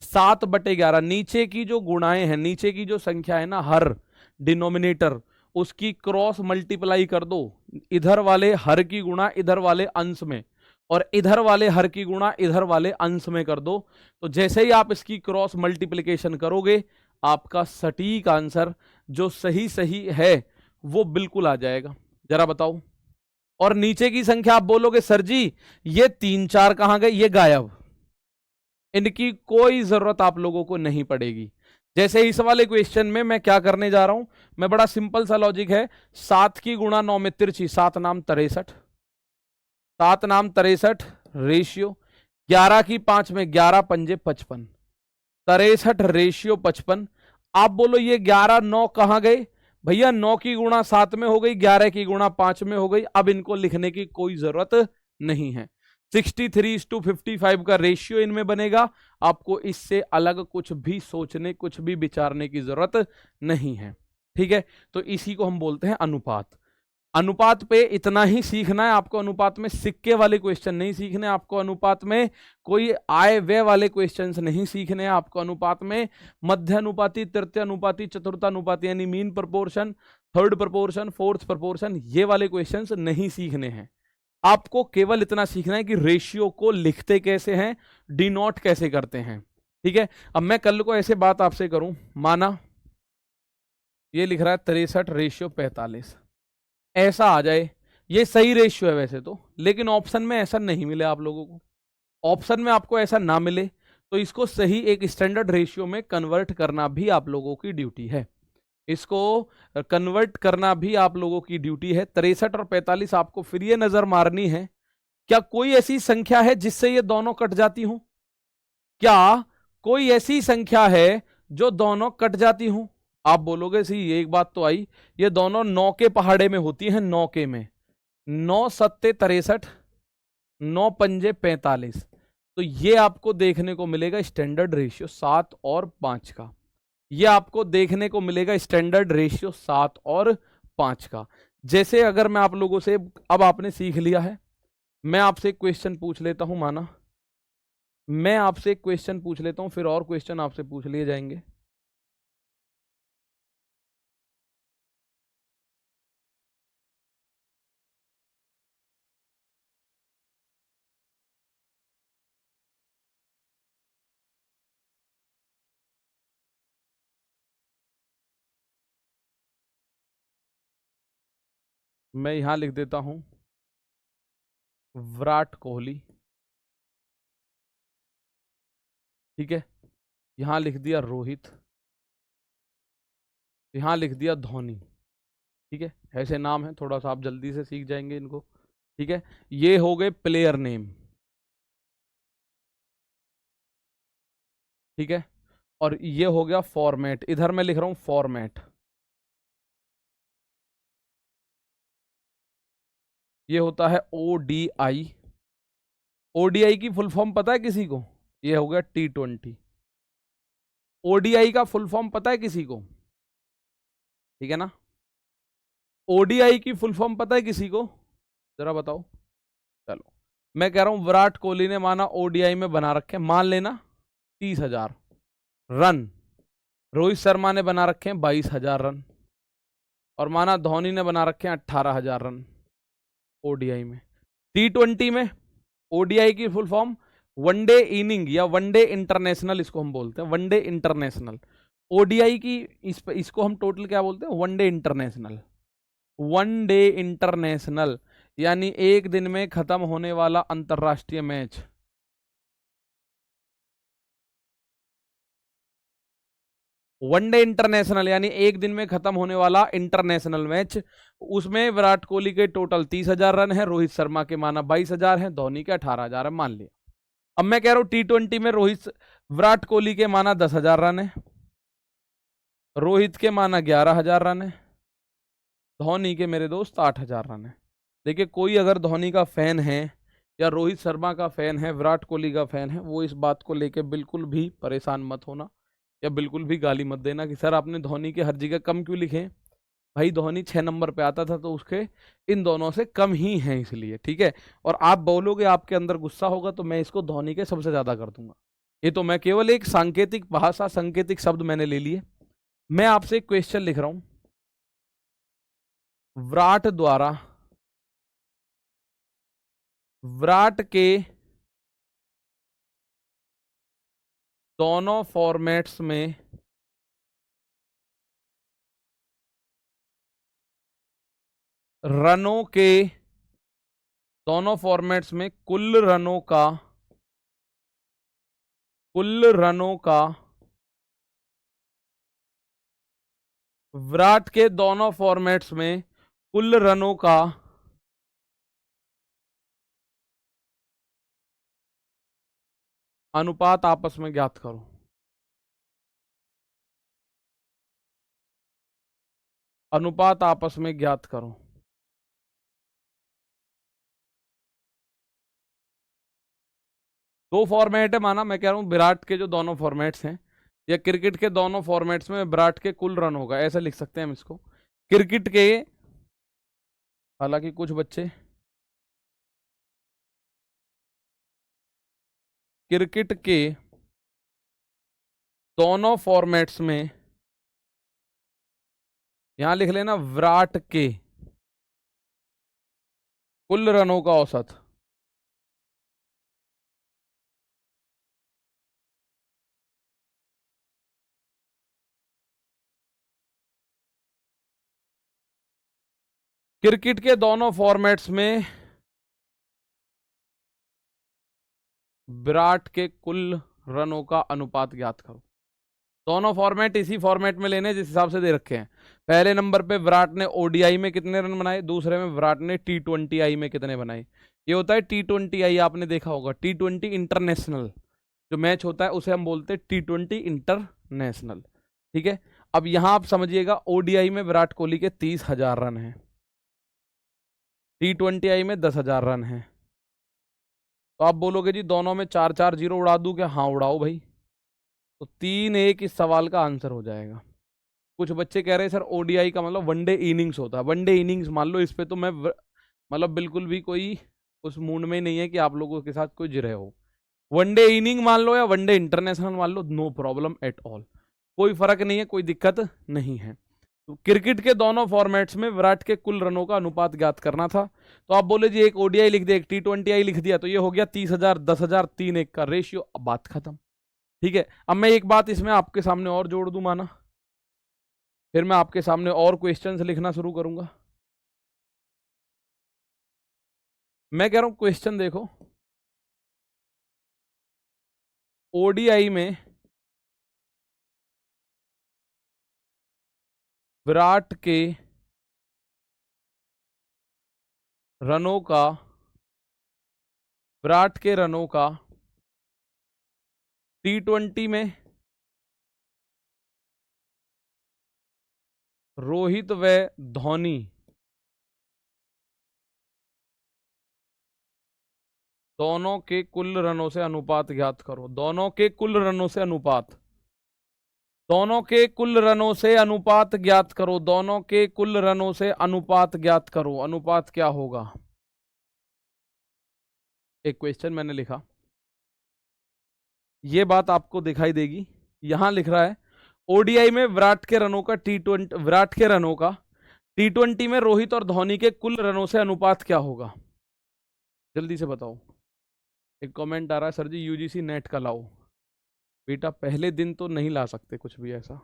7/11 नीचे की जो गुणाएं हैं, नीचे की जो संख्या है ना, हर डिनोमिनेटर, उसकी क्रॉस मल्टीप्लाई कर दो, इधर वाले हर की गुणा इधर वाले अंश में, और इधर वाले हर की गुणा इधर वाले अंश में कर दो। तो जैसे ही आप इसकी क्रॉस मल्टीप्लिकेशन करोगे, आपका सटीक आंसर जो सही सही है वो बिल्कुल आ जाएगा। जरा बताओ। और नीचे की संख्या आप बोलोगे सर जी ये 3 4 कहां गए, ये गायब, इनकी कोई जरूरत आप लोगों को नहीं पड़ेगी। जैसे इस वाले क्वेश्चन में मैं क्या करने जा रहा हूं, मैं बड़ा सिंपल सा लॉजिक है, 7 की गुणा 9 में तिरछी, 7 नाम 63, 7 नाम 63 रेशियो, 11 की 5 में 11 पंजे 55, 63 रेशियो 55। आप बोलो ये 11 9 कहां गए भैया, 9 की गुणा 7 में हो गई, 11 की गुणा 5 में हो गई, अब इनको लिखने की कोई जरूरत नहीं है। 63:55 का रेशियो इनमें बनेगा, आपको इससे अलग कुछ भी सोचने, कुछ भी विचारने की जरूरत नहीं है। ठीक है, तो इसी को हम बोलते हैं अनुपात। अनुपात पे इतना ही सीखना है आपको, अनुपात में सिक्के वाले क्वेश्चन नहीं सीखने आपको, अनुपात में कोई आय व्यय वाले क्वेश्चंस नहीं सीखने हैं आपको, अनुपात में मध्य अनुपाती, तृतीय अनुपाती, चतुर्थ अनुपाती यानी mean proportion, third proportion, fourth proportion, ये वाले क्वेश्चंस नहीं सीखने हैं। आपको केवल इतना सीखना है कि रेशियो को लिखते कैसे हैं, डिनोट कैसे करते हैं। ठीक है, अब मैं कल को ऐसे बात आपसे करूं, माना ये लिख रहा है 63:45, ऐसा आ जाए, ये सही रेशियो है वैसे तो, लेकिन ऑप्शन में ऐसा नहीं मिले आप लोगों को, ऑप्शन में आपको ऐसा ना मिले तो इसको सही एक स्टैंडर्ड रेशियो में कन्वर्ट करना भी आप लोगों की ड्यूटी है, इसको कन्वर्ट करना भी आप लोगों की ड्यूटी है। 63 और 45 आपको फिर ये नजर मारनी है, क्या कोई ऐसी संख्या है जिससे ये दोनों कट जाती हूं, क्या कोई ऐसी संख्या है जो दोनों कट जाती हूं। आप बोलोगे सी ये एक बात तो आई, ये दोनों 9 के पहाड़े में होती हैं, 9 के में 9 सत्ते 63, 9 पंजे 45, तो ये आपको देखने को मिलेगा स्टैंडर्ड रेशियो 7 और 5 का, ये आपको देखने को मिलेगा स्टैंडर्ड रेशियो 7 और 5 का। जैसे अगर मैं आप लोगों से, अब आपने सीख लिया है, मैं आपसे एक क्वेश्चन पूछ लेता हूं, माना मैं आपसे एक क्वेश्चन पूछ लेता हूं, फिर और क्वेश्चन आपसे पूछ लिए जाएंगे। मैं यहां लिख देता हूं विराट कोहली, ठीक है, यहां लिख दिया रोहित, यहां लिख दिया धोनी। ठीक है, ऐसे नाम है, थोड़ा सा आप जल्दी से सीख जाएंगे इनको। ठीक है, ये हो गए प्लेयर नेम। ठीक है, और ये हो गया फॉर्मेट, इधर मैं लिख रहा हूं फॉर्मेट। ये होता है ओडीआई, ओडीआई की फुल फॉर्म पता है किसी को, ये हो गया T20। ओडीआई का फुल फॉर्म पता है किसी को, ठीक है ना, ओडीआई की फुल फॉर्म पता है किसी को, जरा बताओ। चलो मैं कह रहा हूं विराट कोहली ने माना ओडीआई में बना रखे, मान लेना 30,000 रन, रोहित शर्मा ने बना रखे हैं 22,000 रन और माना धोनी ने बना रखे हैं 18,000 रन ओडीआई में। T20 में ओडीआई की फुल फॉर्म वनडे इनिंग या वनडे इंटरनेशनल, इसको हम बोलते हैं वनडे इंटरनेशनल। ओडीआई की इसको हम टोटल क्या बोलते हैं, वनडे इंटरनेशनल। वनडे इंटरनेशनल यानी एक दिन में खत्म होने वाला अंतरराष्ट्रीय मैच। वनडे इंटरनेशनल यानी एक दिन में खत्म होने वाला इंटरनेशनल मैच। उसमें विराट कोहली के टोटल 30,000 रन है, रोहित शर्मा के माना 22,000 है, धोनी के 18,000 है, मान लिया। अब मैं कह रहा हूं T20 में विराट कोहली के माना 10,000 रन है, रोहित के माना 11,000 रन है, धोनी के मेरे दोस्त 8,000 रन है। देखिए, कोई अगर धोनी का फैन है या रोहित शर्मा का फैन है, विराट कोहली का फैन है, वो इस बात को लेके बिल्कुल भी परेशान मत होना या बिल्कुल भी गाली मत देना कि सर आपने धोनी के हर जगह कम क्यों लिखे। भाई धोनी 6 नंबर पे आता था तो उसके इन दोनों से कम ही हैं, इसलिए ठीक है। और आप बोलोगे, आपके अंदर गुस्सा होगा तो मैं इसको धोनी के सबसे ज्यादा कर दूंगा। ये तो मैं केवल एक सांकेतिक भाषा, सांकेतिक शब्द मैंने ले लिए। मैं आपसे एक क्वेश्चन लिख रहा हूं, विराट के दोनों फॉर्मेट्स में रनों के, दोनों फॉर्मेट्स में कुल रनों का विराट के दोनों फॉर्मेट्स में कुल रनों का अनुपात आपस में ज्ञात करो। अनुपात आपस में ज्ञात करो। दो फॉर्मेट है, माना मैं कह रहा हूं विराट के जो दोनों फॉर्मेट्स हैं या क्रिकेट के दोनों फॉर्मेट्स में विराट के कुल रन होगा, ऐसा लिख सकते हैं हम इसको। क्रिकेट के, हालांकि कुछ बच्चे क्रिकेट के दोनों फॉर्मेट्स में, यहां लिख लेना विराट के कुल रनों का औसत। क्रिकेट के दोनों फॉर्मेट्स में विराट के कुल रनों का अनुपात ज्ञात करो। दोनों फॉर्मेट इसी फॉर्मेट में लेने जिस हिसाब से दे रखे हैं। पहले नंबर पे विराट ने ओडीआई में कितने रन बनाए, दूसरे में विराट ने T20I में कितने बनाए। ये होता है T20I, आपने देखा होगा T20 इंटरनेशनल जो मैच होता है उसे हम बोलते हैं T20 इंटरनेशनल, ठीक है। अब यहां आप समझिएगा, ओडीआई में विराट कोहली के 30,000 रन हैं, T20I में 10,000 रन हैं। तो आप बोलोगे जी दोनों में 4-4 जीरो उड़ा दूं क्या? हाँ उड़ाओ भाई। तो 3-1 इस सवाल का आंसर हो जाएगा। कुछ बच्चे कह रहे हैं सर ओडीआई का मतलब वनडे इनिंग्स होता है। वनडे इनिंग्स मान लो, इस पे तो मैं मतलब बिल्कुल भी कोई उस मूड में नहीं है कि आप लोगों के साथ कोई जिरह हो। वनडे इनिंग मान लो या वनडे इंटरनेशनल मान लो, नो प्रॉब्लम एट ऑल, कोई फर्क नहीं है, कोई दिक्कत नहीं है। तो क्रिकेट के दोनों फॉर्मेट्स में विराट के कुल रनों का अनुपात ज्ञात करना था। तो आप बोले जी एक ओडीआई लिख दे, एक T20I लिख दिया, तो ये हो गया 30,000 10,000 3-1 का रेशियो। अब बात खत्म, ठीक है। अब मैं एक बात इसमें आपके सामने और जोड़ दूं, माना फिर मैं आपके सामने और क्वेश्चंस लिखना शुरू करूंगा। मैं कह रहा हूं क्वेश्चन देखो, ओडीआई में विराट के रनों का, विराट के रनों का T20 में रोहित व धोनी दोनों के कुल रनों से अनुपात ज्ञात करो। दोनों के कुल रनों से अनुपात, दोनों के कुल रनों से अनुपात ज्ञात करो। दोनों के कुल रनों से अनुपात ज्ञात करो। अनुपात क्या होगा? एक क्वेश्चन मैंने लिखा, ये बात आपको दिखाई देगी, यहां लिख रहा है ओडीआई में विराट के रनों का टी20 में रोहित और धोनी के कुल रनों से अनुपात क्या होगा? जल्दी से बताओ। एक कमेंट आ रहा है, सर जी यूजीसी नेट का लाओ। बेटा पहले दिन तो नहीं ला सकते कुछ भी ऐसा,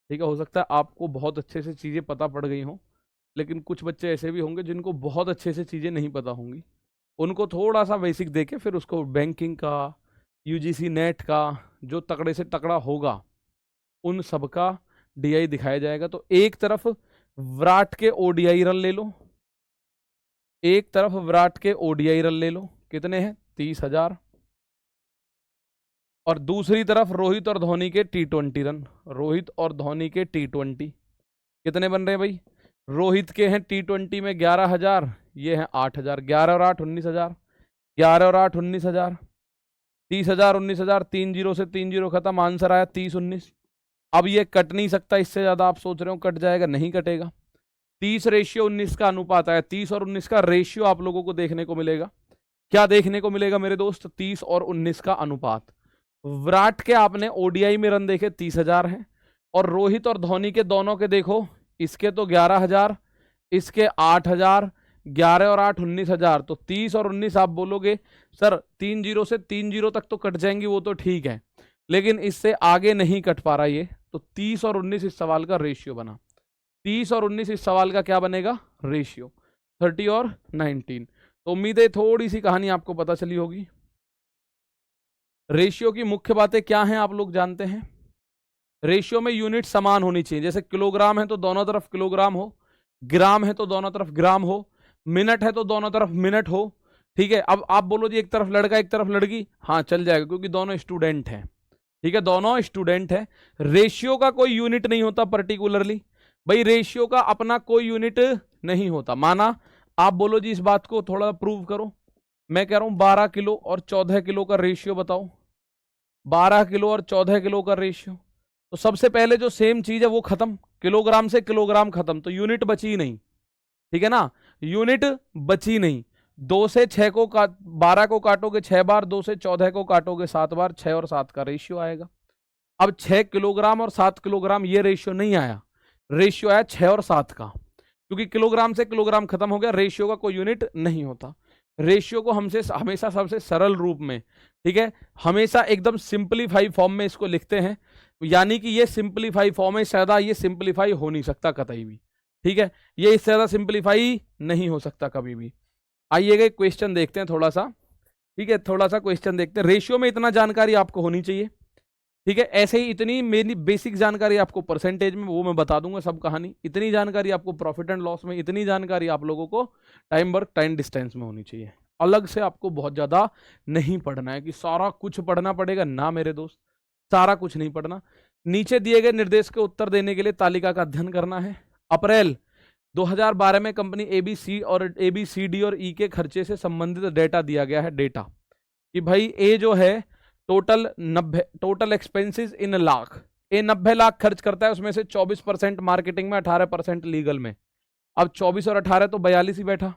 ठीक है। हो सकता है आपको बहुत अच्छे से चीज़ें पता पड़ गई हों, लेकिन कुछ बच्चे ऐसे भी होंगे जिनको बहुत अच्छे से चीज़ें नहीं पता होंगी। उनको थोड़ा सा बेसिक देके फिर उसको बैंकिंग का, यूजीसी नेट का, जो तगड़े से तगड़ा होगा उन सब का डीआई दिखाया जाएगा। तो एक तरफ विराट के ओडीआई रन ले लो, एक तरफ विराट के ओडीआई रन ले लो, कितने हैं? 30,000। और दूसरी तरफ रोहित और धोनी के टी20 रन, रोहित और धोनी के टी20 कितने बन रहे हैं भाई? रोहित के हैं टी20 में 11,000, ये हैं 8,000। 11 और 8 19,000, 11 और 8 19,000, 30,000 19,000, 3 0 से 3 0 खत्म, आंसर आया 30 19। अब ये कट नहीं सकता इससे ज्यादा, आप सोच रहे हो कट जाएगा, नहीं कटेगा। 30:19 का अनुपात आया, 30 और 19 का रेशियो आप लोगों को देखने को मिलेगा। क्या देखने को मिलेगा मेरे दोस्त? 30 और 19 का अनुपात। विराट के आपने ओडीआई में रन देखे 30,000 हैं, और रोहित और धोनी के दोनों के देखो, इसके तो 11,000, इसके 8,000, 11 और 8 19,000। तो 30 और 19 आप बोलोगे सर 3 0 से 3 0 तक तो कट जाएंगी, वो तो ठीक है, लेकिन इससे आगे नहीं कट पा रहा ये। तो 30 और 19 इस सवाल का रेशियो बना। 30 और 19 इस सवाल का क्या बनेगा? रेशियो। 30 और 19। तो उम्मीद है थोड़ी सी कहानी आपको पता चली होगी। रेशियो की मुख्य बातें क्या हैं आप लोग जानते हैं। रेशियो में यूनिट समान होनी चाहिए, जैसे किलोग्राम है तो दोनों तरफ किलोग्राम हो, ग्राम है तो दोनों तरफ ग्राम हो, मिनट है तो दोनों तरफ मिनट हो, ठीक है। अब आप बोलो जी एक तरफ लड़का एक तरफ लड़की, हाँ चल जाएगा क्योंकि दोनों स्टूडेंट हैं, ठीक है, दोनों स्टूडेंट हैं। रेशियो का कोई यूनिट नहीं होता पर्टिकुलरली, भाई रेशियो का अपना कोई यूनिट नहीं होता। माना, आप बोलो जी इस बात को थोड़ा प्रूव करो। मैं कह रहा हूं 12 किलो और 14 किलो का रेशियो बताओ, 12 किलो और 14 किलो का रेशियो। तो सबसे पहले जो सेम चीज है वो खत्म, किलोग्राम से किलोग्राम खत्म, तो यूनिट बची नहीं, ठीक है ना, यूनिट बची नहीं। 2 से 6 को 12 को काटोगे 6 बार, 2 से 14 को काटोगे 7 बार, 6 और 7 का रेशियो आएगा। अब 6 किलोग्राम और 7 किलोग्राम ये रेशियो नहीं आया, रेशियो आया 6 और 7 का, क्योंकि किलोग्राम से किलोग्राम खत्म हो गया, रेशियो का कोई यूनिट नहीं होता। रेशियो को हमसे हमेशा सबसे सरल रूप में, ठीक है, हमेशा एकदम सिंपलीफाई फॉर्म में इसको लिखते हैं, यानी कि ये सिंपलीफाई फॉर्म है, ज्यादा ये सिंपलीफाई हो नहीं सकता कतई भी, ठीक है, ये इससे ज्यादा सिंपलीफाई नहीं हो सकता कभी भी। आइएगा एक क्वेश्चन देखते हैं थोड़ा सा, ठीक है, थोड़ा सा क्वेश्चन देखते हैं। रेशियो में इतना जानकारी आपको होनी चाहिए, ठीक है, ऐसे ही इतनी मेरी बेसिक जानकारी आपको परसेंटेज में, वो मैं बता दूंगा सब कहानी, इतनी जानकारी आपको प्रॉफिट एंड लॉस में, इतनी जानकारी आप लोगों को टाइम वर्क टाइम डिस्टेंस में होनी चाहिए। अलग से आपको बहुत ज्यादा नहीं पढ़ना है कि सारा कुछ पढ़ना पड़ेगा, ना मेरे दोस्त, सारा कुछ नहीं पढ़ना। नीचे दिए गए निर्देश के उत्तर देने के लिए तालिका का अध्ययन करना है। अप्रैल 2012 में कंपनी एबीसी और एबीसीडी और ई के खर्चे से संबंधित डेटा दिया गया है। डेटा कि भाई ए जो है टोटल एक्सपेंसेस इन लाख, ए 90 लाख खर्च करता है, उसमें से 24% मार्केटिंग में, 18% लीगल में। अब 24 और 18 तो 42 ही बैठा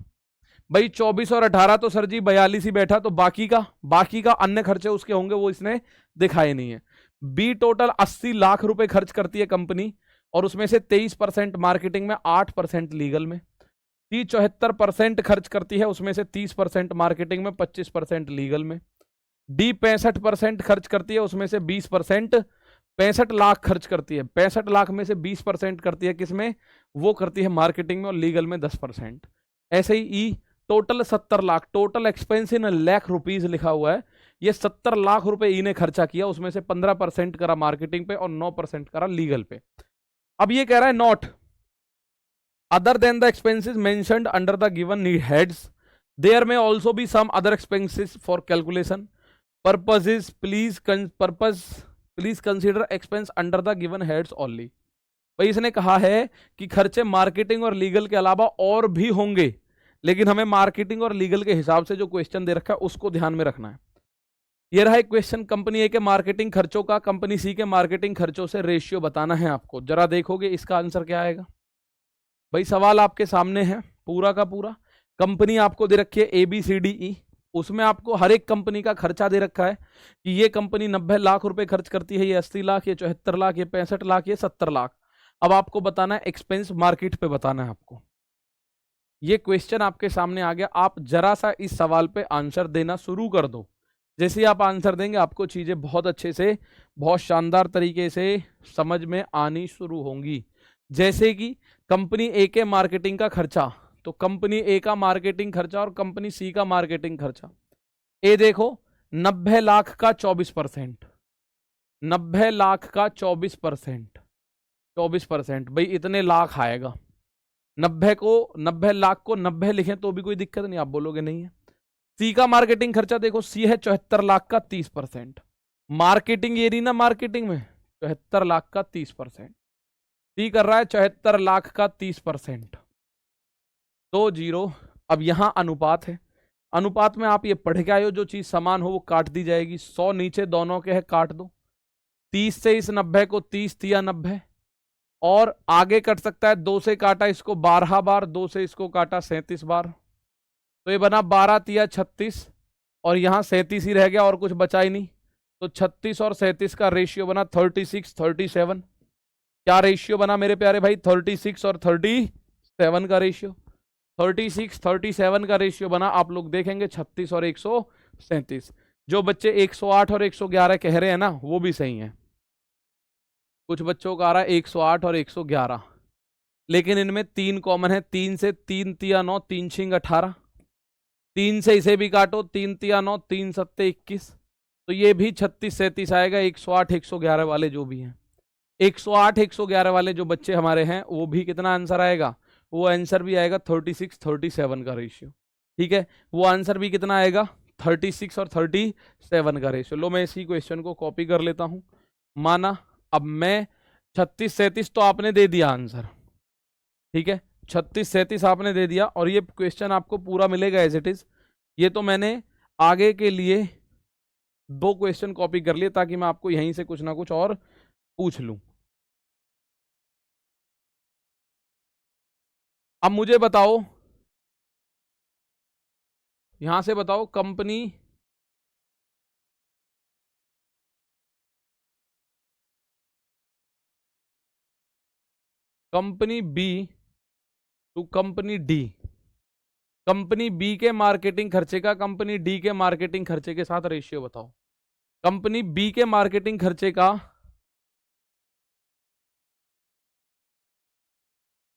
भाई, 24 और 18 तो सर जी 42 ही बैठा, तो बाकी का अन्य खर्चे उसके होंगे, वो इसने दिखाए नहीं है। बी टोटल 80 लाख रुपए खर्च करती है कंपनी, और उसमें से 23% मार्केटिंग में, 8% लीगल में। सी 74% खर्च करती है, उसमें से 30% मार्केटिंग में, 25% लीगल में। डी 65% खर्च करती है, उसमें से 20%, 65 लाख खर्च करती है, 65 लाख में से 20% करती है किसमें? वो करती है मार्केटिंग में, और लीगल में 10%। ऐसे ही ई total 70 lakh, total expense in lakh rupees लिखा हुआ है, ये 70 लाख रुपए ई ने खर्चा किया, उसमें से 15% करा मार्केटिंग पे और 9% करा लीगल पे। अब ये कह रहा है not other than the expenses mentioned under the given heads, there may also be some other expenses for calculation purposes, please consider expense under the given heads only. भाई इसने कहा है कि खर्चे मार्केटिंग और लीगल के अलावा और भी होंगे, लेकिन हमें मार्केटिंग और लीगल के हिसाब से जो क्वेश्चन दे रखा है उसको ध्यान में रखना है। ये रहा एक क्वेश्चन, कंपनी ए के मार्केटिंग खर्चों का कंपनी सी के मार्केटिंग खर्चों से रेशियो बताना है आपको। जरा देखोगे इसका आंसर क्या आएगा। भाई सवाल आपके सामने है पूरा का पूरा, कंपनी आपको दे रखी है A B C D E, उसमें आपको हर एक कंपनी का खर्चा दे रखा है कि ये कंपनी 90 लाख रुपए खर्च करती है, ये 80 लाख, ये 74 लाख, ये 65 लाख, ये 70 लाख। अब आपको बताना है एक्सपेंस मार्केट पे बताना है आपको। ये क्वेश्चन आपके सामने आ गया, आप जरा सा इस सवाल पे आंसर देना शुरू कर दो। जैसे ही आप आंसर देंगे आपको चीजें बहुत अच्छे से, बहुत शानदार तरीके से समझ में आनी शुरू होंगी। जैसे कि कंपनी ए के मार्केटिंग का खर्चा, तो कंपनी ए का मार्केटिंग खर्चा और कंपनी सी का मार्केटिंग खर्चा। ए देखो 90 लाख का 24%, 90 लाख का 24%, 24% भाई इतने लाख आएगा। 90 लाख को 90 लिखें तो भी कोई दिक्कत नहीं, आप बोलोगे नहीं है। सी का मार्केटिंग खर्चा देखो, सी है 74 लाख का 30%। मार्केटिंग ये रही ना, मार्केटिंग में 74 लाख का 30%, सी कर रहा है 74 लाख का 30%। तो जीरो। अब यहां अनुपात है, अनुपात में आप ये पढ़ के आए हो, जो चीज समान हो वो काट दी जाएगी। 100 नीचे दोनों के है, काट दो। 30 से इस 90 को 30 दिया 90, और आगे कट सकता है, 2 से काटा इसको 12 बार, 2 से इसको काटा 37 बार, तो ये बना 12 तिया 36, और यहां 37 ही रह गया और कुछ बचा ही नहीं। तो 36 और 37 का रेशियो बना 36 37। क्या रेशियो बना मेरे प्यारे भाई? 36 और 37 का रेशियो। 36 37 का रेशियो बना, आप लोग देखेंगे 36 और 137। जो बच्चे 108 और 111 कह रहे हैं ना, वो भी सही है। कुछ बच्चों का आ रहा है 108 और 111, लेकिन इनमें 3 कॉमन है। 3 से 3 तिया 9, 3 छिंग 18, 3 से इसे भी काटो, 3 तिया 9, 3 सत्ते 21, तो ये भी 36 37 आएगा। 108 111 वाले जो भी हैं, 108 111 वाले जो बच्चे हमारे हैं, वो भी कितना आंसर आएगा? वो आंसर भी आएगा 36 37 का रेशियो। ठीक है, वो आंसर भी कितना आएगा? 36 और 37 का रेशियो। लो मैं इसी क्वेश्चन को कॉपी कर लेता हूं। माना अब मैं 36 37 तो आपने दे दिया आंसर, ठीक है, 36 37 आपने दे दिया, और ये क्वेश्चन आपको पूरा मिलेगा एज इट इज। ये तो मैंने आगे के लिए 2 क्वेश्चन कॉपी कर लिए ताकि मैं आपको यहीं से कुछ ना कुछ और पूछ लूं। अब मुझे बताओ, यहां से बताओ, company B to company D, company B के मार्केटिंग खर्चे का कंपनी डी के मार्केटिंग खर्चे के साथ रेशियो बताओ। कंपनी बी के मार्केटिंग खर्चे का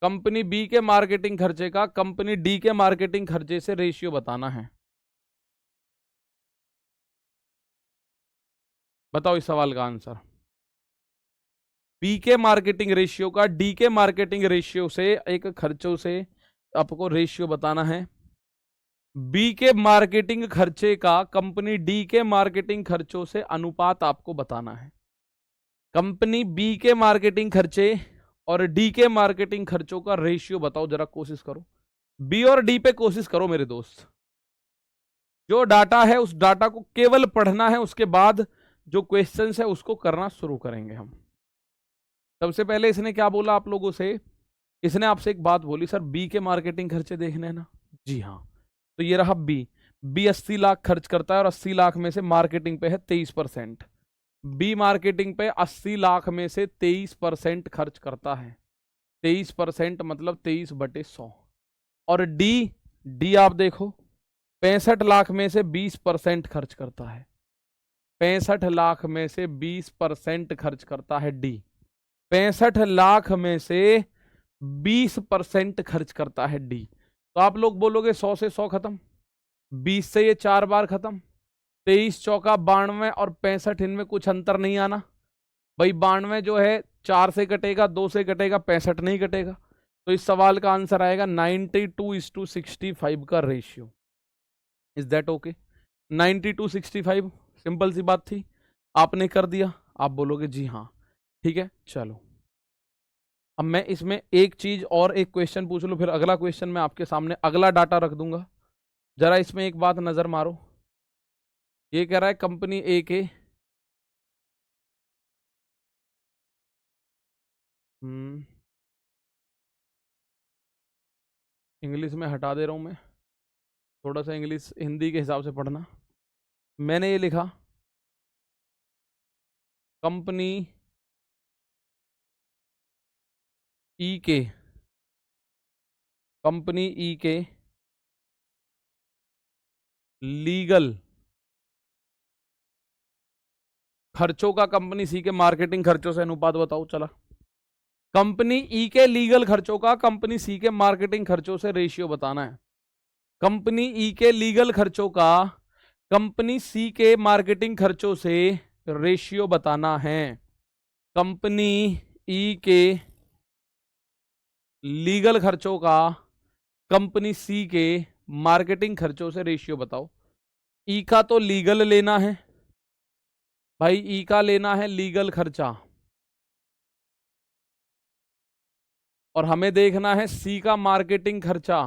कंपनी बी के मार्केटिंग खर्चे का कंपनी डी के मार्केटिंग खर्चे से रेशियो बताना है। बताओ इस सवाल का आंसर। बी के मार्केटिंग रेशियो का डी के मार्केटिंग रेशियो से, एक खर्चों से आपको रेशियो बताना है। बी के मार्केटिंग खर्चे का कंपनी डी के मार्केटिंग खर्चों से अनुपात आपको बताना है। कंपनी बी के मार्केटिंग खर्चे और डी के मार्केटिंग खर्चों का रेशियो बताओ, जरा कोशिश करो। बी और डी पे कोशिश करो मेरे दोस्त। जो डाटा है उस डाटा को केवल पढ़ना है, उसके बाद जो क्वेश्चंस है उसको करना शुरू करेंगे हम। सबसे पहले इसने क्या बोला आप लोगों से? इसने आपसे एक बात बोली, सर बी के मार्केटिंग खर्चे देखने हैं ना। जी हाँ, तो ये रहा बी। बी 80 लाख खर्च करता है और 80 लाख में से मार्केटिंग पे है 23%। बी मार्केटिंग पे 80 लाख में से 23% खर्च करता है। 23% मतलब 23/100। और डी, आप देखो 65 लाख में से 20% खर्च करता है। 65 लाख में से 20% खर्च करता है डी। 65 लाख में से 20% खर्च करता है डी। तो आप लोग बोलोगे 100 से 100 खत्म, 20 से ये 4 बार खत्म, 23 चौका 92 और 65 इनमें कुछ अंतर नहीं आना। भाई 92 जो है 4 से कटेगा, 2 से कटेगा, 65 नहीं कटेगा। तो इस सवाल का आंसर आएगा 92:65 का ratio. Is that okay? 92:65, simple सी बात थी, आपने कर दिया। आप बोलोगे जी हाँ, ठीक है। चलो अब मैं इसमें एक चीज और, एक क्वेश्चन पूछ लूं, फिर अगला क्वेश्चन मैं आपके सामने अगला डाटा रख दूंगा। जरा इसमें एक बात नजर मारो। ये कह रहा है कंपनी ए के इंग्लिश में हटा दे रहा हूं मैं, थोड़ा सा इंग्लिश हिंदी के हिसाब से पढ़ना। मैंने ये लिखा कंपनी ई के लीगल खर्चों का कंपनी सी के मार्केटिंग खर्चों से अनुपात बताओ। चला, कंपनी ई के लीगल खर्चों का कंपनी सी के मार्केटिंग खर्चों से रेशियो बताना है। कंपनी ई के लीगल खर्चों का कंपनी सी के मार्केटिंग खर्चों से रेशियो बताना है। कंपनी ई के लीगल खर्चों का कंपनी सी के मार्केटिंग खर्चों से रेशियो बताओ। ई का तो लीगल लेना है भाई, ई का लेना है लीगल खर्चा, और हमें देखना है सी का मार्केटिंग खर्चा।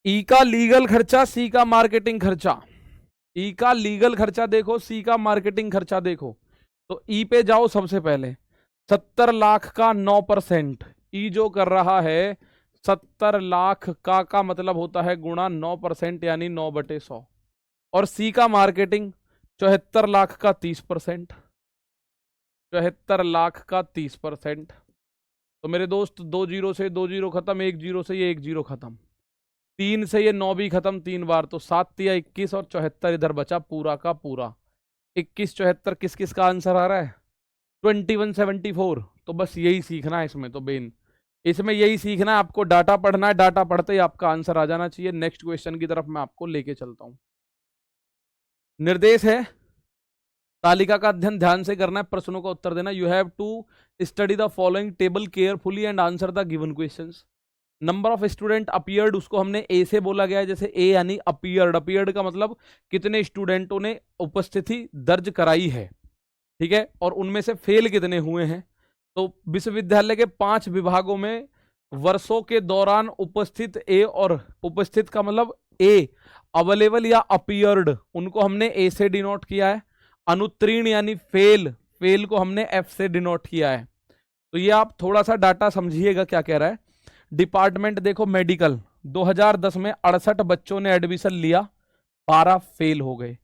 ई का लीगल खर्चा, सी का मार्केटिंग खर्चा। ई का लीगल खर्चा देखो, सी का मार्केटिंग खर्चा देखो। तो ई पे जाओ सबसे पहले, 70 लाख का 9%, ई जो कर रहा है 70 लाख का मतलब होता है गुणा 9%, यानी 9/100। और सी का मार्केटिंग 74 लाख का 30%, 74 लाख का 30%। तो मेरे दोस्त 2 जीरो से 2 जीरो खत्म, 1 जीरो से ये 1 जीरो खत्म, 3 से ये 9 भी खत्म 3 बार, तो 7 या 21 और 74 इधर बचा पूरा का पूरा। 21 74 किस किस का आंसर आ रहा है? 2174। तो बस यही सीखना है इसमें, तो बेन इसमें यही सीखना है आपको, डाटा पढ़ना है, डाटा पढ़ते ही आपका आंसर आ जाना चाहिए। नेक्स्ट क्वेश्चन की तरफ मैं आपको लेके चलता हूं। निर्देश है तालिका का अध्ययन ध्यान से करना है, प्रश्नों का उत्तर देना। You have to study the following table carefully and answer the given questions. Number of student appeared, उसको हमने ए से बोला गया है, जैसे ए यानी अपीयर्ड, अपीयर्ड का मतलब कितने स्टूडेंटों ने उपस्थिति दर्ज कराई है, ठीक है, और उनमें से फेल कितने हुए हैं। तो विश्वविद्यालय के 5 विभागों में वर्षों के दौरान उपस्थित ए, और उपस्थित का मतलब ए अवेलेबल या अपीयर्ड, उनको हमने ए से डिनोट किया है। अनुत्तीर्ण यानी फेल, फेल को हमने एफ से डिनोट किया है। तो ये आप थोड़ा सा डाटा समझिएगा क्या कह रहा है। डिपार्टमेंट देखो मेडिकल, 2010 में 68 बच्चों ने एडमिशन लिया, 12 फेल हो गए।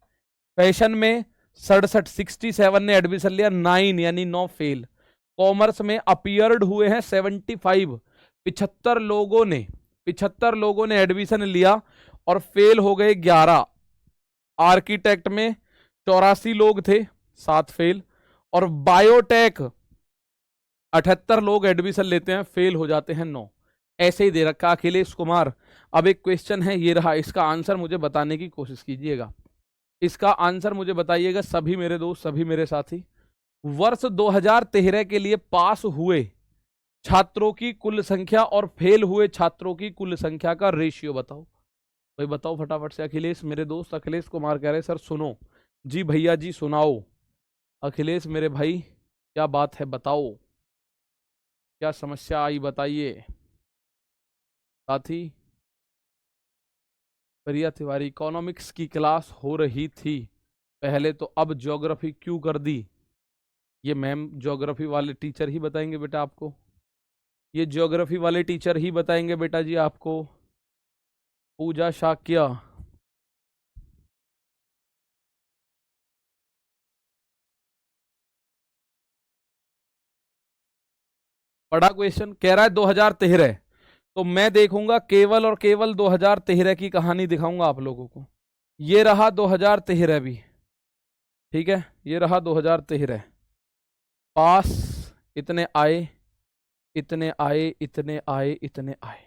फैशन में 67 ने एडमिशन लिया, 9 यानी 9 फेल। कॉमर्स में अपीयर्ड हुए हैं 75, 75 लोगों ने एडमिशन लिया और फेल हो गए 11। आर्किटेक्ट में 84 लोग थे, 7 फेल। और बायोटेक 78 लोग एडमिशन लेते हैं, फेल हो जाते हैं 9। ऐसे ही दे रखा अखिलेश कुमार। अब एक क्वेश्चन है, ये रहा, इसका आंसर मुझे बताने की कोशिश कीजिएगा। इसका आंसर मुझे बताइएगा सभी मेरे दोस्त, सभी मेरे साथी। वर्ष 2013 के लिए पास हुए छात्रों की कुल संख्या और फेल हुए छात्रों की कुल संख्या का रेशियो बताओ। भाई बताओ फटाफट से। अखिलेश मेरे दोस्त अखिलेश कुमार कह रहे सर सुनो। जी भैया जी सुनाओ। अखिलेश मेरे भाई क्या बात है, बताओ क्या समस्या आई, बताइए। साथी प्रिया तिवारी, इकोनॉमिक्स की क्लास हो रही थी पहले, तो अब ज्योग्राफी क्यों कर दी? ये मैम ज्योग्राफी वाले टीचर ही बताएंगे बेटा आपको, ये ज्योग्राफी वाले टीचर ही बताएंगे बेटा जी आपको। पूजा शाक्य, पढ़ा क्वेश्चन, कह रहा है 2013, तो मैं देखूंगा केवल और केवल 2013 की कहानी दिखाऊंगा आप लोगों को। ये रहा 2013 भी, ठीक है, ये रहा 2013। पास इतने आए, इतने आए, इतने आए, इतने आए।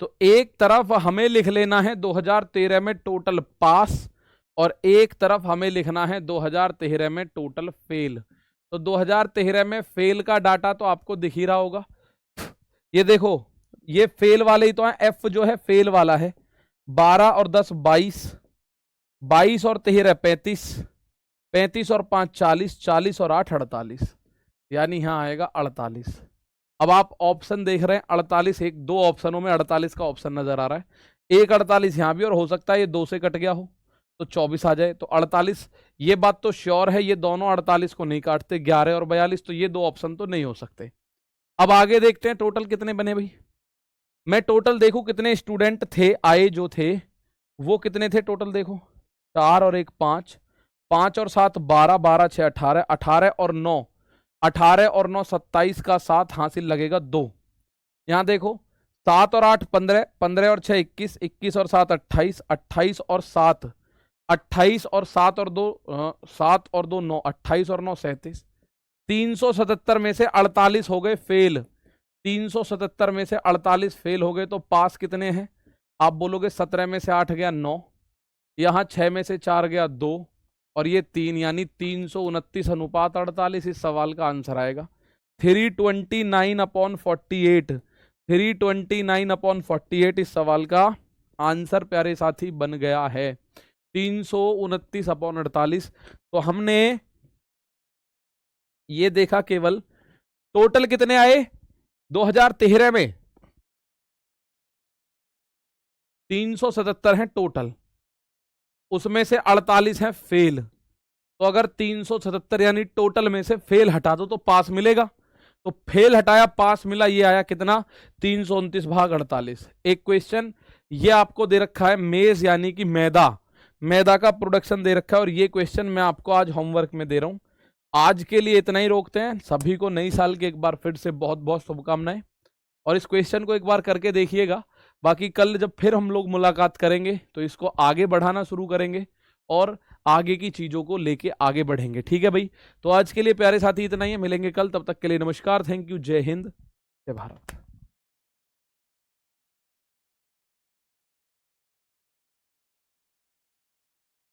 तो एक तरफ हमें लिख लेना है 2013 में टोटल पास, और एक तरफ हमें लिखना है 2013 में टोटल फेल। तो 2013 में फेल का डाटा तो आपको दिख ही रहा होगा। ये देखो, ये फेल वाले ही तो है, एफ जो है फेल वाला है। 12 और 10 22, 22 और 13 35, 35 और 5 40, 40 और 8 48, यानी यहां आएगा 48। अब आप ऑप्शन देख रहे हैं 48, एक 2 ऑप्शनों में 48 का ऑप्शन नजर आ रहा है। एक 48 यहां भी, और हो सकता है ये 2 से कट गया हो, तो 24 आ जाए, तो 48। ये बात तो श्योर है, ये दोनों 48 को नहीं काटते, 11 और 42, तो ये दो ऑप्शन तो नहीं हो सकते। अब आगे देखते हैं टोटल कितने बने भाई। मैं टोटल देखूं कितने स्टूडेंट थे आए जो थे, वो कितने थे टोटल देखो, 4 और 1 5, 5 और 7 12, 12 6 18, 18 और 9, 18 और 9 27 का 7 हासिल लगेगा 2। यहां देखो 7 और 8 15, 15 और 6 21, 21 और 7 28, 28 और 7 28 और 7 और 2 7 और 2 9, 28 और 9 37। 377 में से 48 हो गए फेल, 377 में से 48 फेल हो गए, तो पास कितने हैं आप बोलोगे, 17 में से 8 गया 9, यहां 6 में से 4 गया 2, और ये 3, यानी 329 अनुपात 48 इस सवाल का आंसर आएगा। 329/48, 329/48 इस सवाल का आंसर प्यारे साथी बन गया है, 329/48। तो हमने ये देखा केवल टोटल कितने आए 2013 में, 377 हैं टोटल, उसमें से 48 हैं फेल। तो अगर 377 यानी टोटल में से फेल हटा दो तो पास मिलेगा, तो फेल हटाया पास मिला, ये आया कितना 329/48। एक क्वेश्चन ये आपको दे रखा है मेज यानी कि मैदा, मैदा का प्रोडक्शन दे रखा है, और ये क्वेश्चन मैं आपको आज होमवर्क में दे रहा हूं। आज के लिए इतना ही रोकते हैं, सभी को नई साल की एक बार फिर से बहुत बहुत शुभकामनाएं, और इस क्वेश्चन को एक बार करके देखिएगा। बाकी कल जब फिर हम लोग मुलाकात करेंगे तो इसको आगे बढ़ाना शुरू करेंगे और आगे की चीजों को लेके आगे बढ़ेंगे, ठीक है भाई। तो आज के लिए प्यारे साथी इतना ही है, मिलेंगे कल, तब तक के लिए नमस्कार, थैंक यू, जय हिंद, जय भारत।